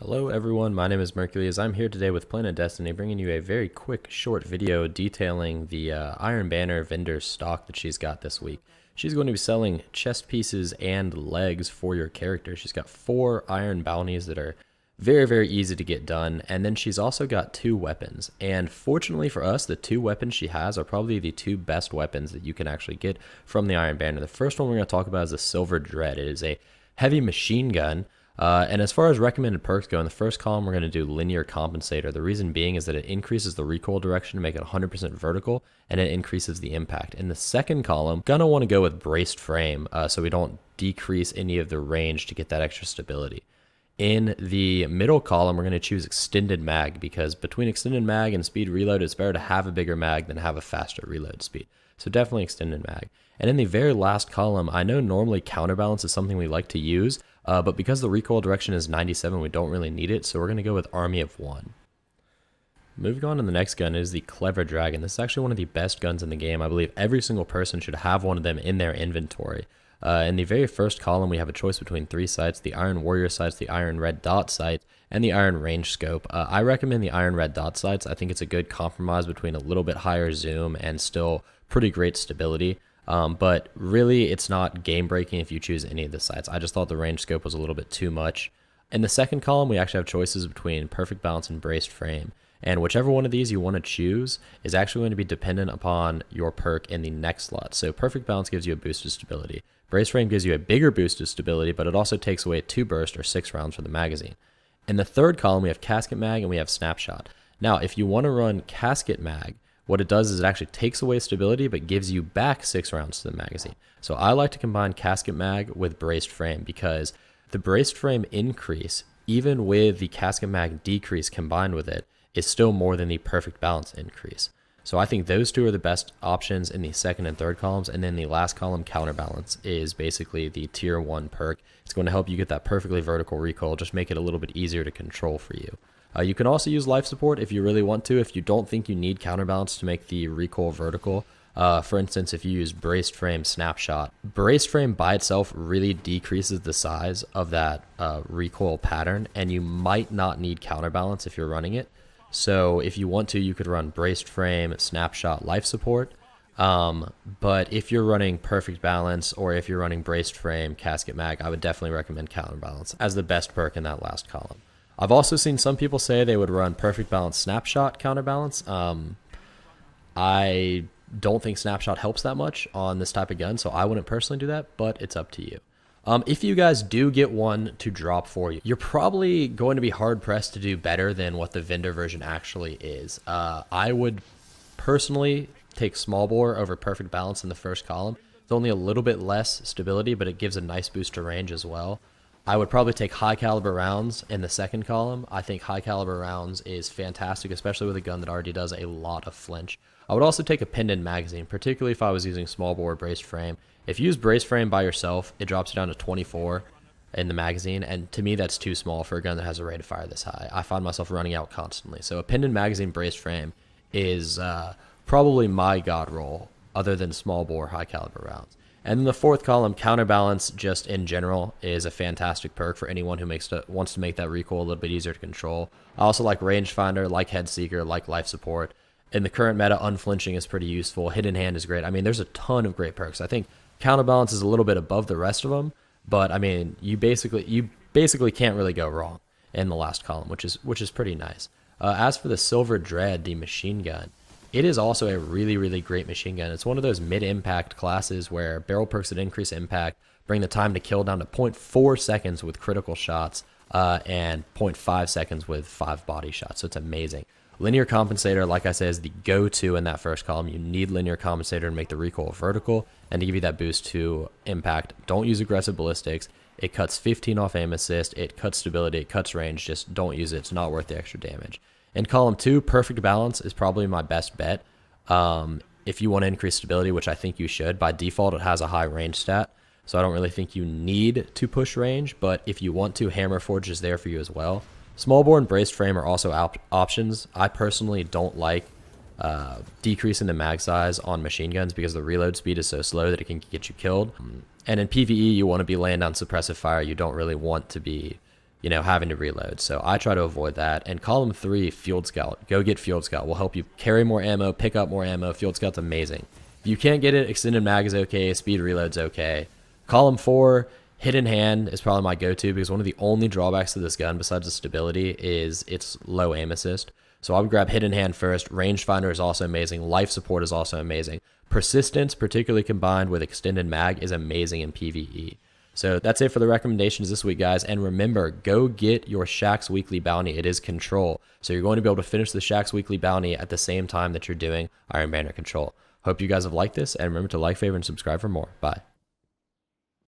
Hello everyone, my name is Mercules. I'm here today with Planet Destiny, bringing you a very quick, short video detailing the Iron Banner vendor stock that she's got this week. She's going to be selling chest pieces and legs for your character. She's got 4 iron bounties that are very easy to get done, and then she's also got 2 weapons. And fortunately for us, the 2 weapons she has are probably the 2 best weapons that you can actually get from the Iron Banner. The first one we're going to talk about is the Silver Dread. It is a heavy machine gun. And as far as recommended perks go, in the first column, we're going to do Linear Compensator. The reason being is that it increases the recoil direction to make it 100% vertical, and it increases the impact. In the second column, going to want to go with Braced Frame, so we don't decrease any of the range to get that extra stability. In the middle column, we're going to choose Extended Mag, because between Extended Mag and Speed Reload, it's better to have a bigger mag than have a faster reload speed. So definitely Extended Mag. And in the very last column, I know normally Counterbalance is something we like to use, but because the recoil direction is 97, we don't really need it, so we're going to go with Army of One. Moving on to the next gun is the Clever Dragon. This is actually one of the best guns in the game. I believe every single person should have one of them in their inventory. In the very first column, we have a choice between 3 sights: the Iron Warrior sights, the Iron Red Dot sight, and the Iron Range Scope. I recommend the Iron Red Dot sights. I think it's a good compromise between a little bit higher zoom and still pretty great stability. But really, it's not game-breaking if you choose any of the sights. I just thought the range scope was a little bit too much. In the second column, we actually have choices between Perfect Balance and Braced Frame. And whichever one of these you want to choose is actually going to be dependent upon your perk in the next slot. So Perfect Balance gives you a boost of stability. Braced Frame gives you a bigger boost of stability, but it also takes away 2 burst or 6 rounds from the magazine. In the third column, we have Casket Mag and we have Snapshot. Now, if you want to run Casket Mag, what it does is it actually takes away stability but gives you back 6 rounds to the magazine. So I like to combine Casket Mag with Braced Frame, because the Braced Frame increase, even with the Casket Mag decrease combined with it, is still more than the Perfect Balance increase. So I think those 2 are the best options in the second and third columns, and then the last column, Counterbalance, is basically the tier 1 perk. It's going to help you get that perfectly vertical recoil, just make it a little bit easier to control for you. You can also use life support if you really want to, if you don't think you need Counterbalance to make the recoil vertical. For instance, if you use Braced Frame Snapshot, Braced Frame by itself really decreases the size of that recoil pattern, and you might not need Counterbalance if you're running it. So if you want to, you could run Braced Frame Snapshot life support. But if you're running Perfect Balance, or if you're running Braced Frame Casket Mag, I would definitely recommend Counterbalance as the best perk in that last column. I've also seen some people say they would run Perfect Balance Snapshot Counterbalance. I don't think Snapshot helps that much on this type of gun, so I wouldn't personally do that, but it's up to you. If you guys do get one to drop for you, you're probably going to be hard-pressed to do better than what the vendor version actually is. I would personally take Small Bore over Perfect Balance in the first column. It's only a little bit less stability, but it gives a nice boost to range as well. I would probably take High Caliber Rounds in the second column. I think High Caliber Rounds is fantastic, especially with a gun that already does a lot of flinch. I would also take a Pinned magazine, particularly if I was using Small Bore or Braced Frame. If you use Braced Frame by yourself, it drops you down to 24 in the magazine, and to me that's too small for a gun that has a rate of fire this high. I find myself running out constantly. So a Pinned magazine Braced Frame is probably my god roll, other than Small Bore High Caliber Rounds. And then the fourth column, Counterbalance, just in general, is a fantastic perk for anyone who wants to make that recoil a little bit easier to control. I also like Rangefinder, like Head Seeker, like Life Support. In the current meta, Unflinching is pretty useful. Hidden Hand is great. I mean, there's a ton of great perks. I think Counterbalance is a little bit above the rest of them, but I mean, you basically can't really go wrong in the last column, which is pretty nice. As for the Silver Dread, the machine gun, it is also a really great machine gun. It's one of those mid-impact classes where barrel perks that increase impact bring the time to kill down to 0.4 seconds with critical shots, and 0.5 seconds with 5 body shots. So it's amazing. Linear Compensator, like I said, is the go-to in that first column. You need Linear Compensator to make the recoil vertical and to give you that boost to impact. Don't use aggressive ballistics. It cuts 15 off aim assist. It cuts stability. It cuts range. Just don't use it. It's not worth the extra damage. In column 2, Perfect Balance is probably my best bet. If you want to increase stability, which I think you should, by default it has a high range stat, so I don't really think you need to push range, but if you want to, Hammer Forge is there for you as well. Small Bore and Braced Frame are also options. I personally don't like decreasing the mag size on machine guns because the reload speed is so slow that it can get you killed. And in PvE, you want to be laying down suppressive fire. You don't really want to be having to reload. So I try to avoid that. And column 3, Field Scout. Go get Field Scout. Will help you carry more ammo, pick up more ammo. Field Scout's amazing. If you can't get it, extended mag is okay, speed reload's okay. Column 4, Hidden Hand is probably my go-to because one of the only drawbacks to this gun besides the stability is its low aim assist. So I would grab Hidden Hand first. Rangefinder is also amazing. Life support is also amazing. Persistence, particularly combined with extended mag, is amazing in PvE. So that's it for the recommendations this week, guys. And remember, go get your Shaxx Weekly Bounty. It is Control. So you're going to be able to finish the Shaxx Weekly Bounty at the same time that you're doing Iron Banner Control. Hope you guys have liked this, and remember to like, favorite, and subscribe for more. Bye.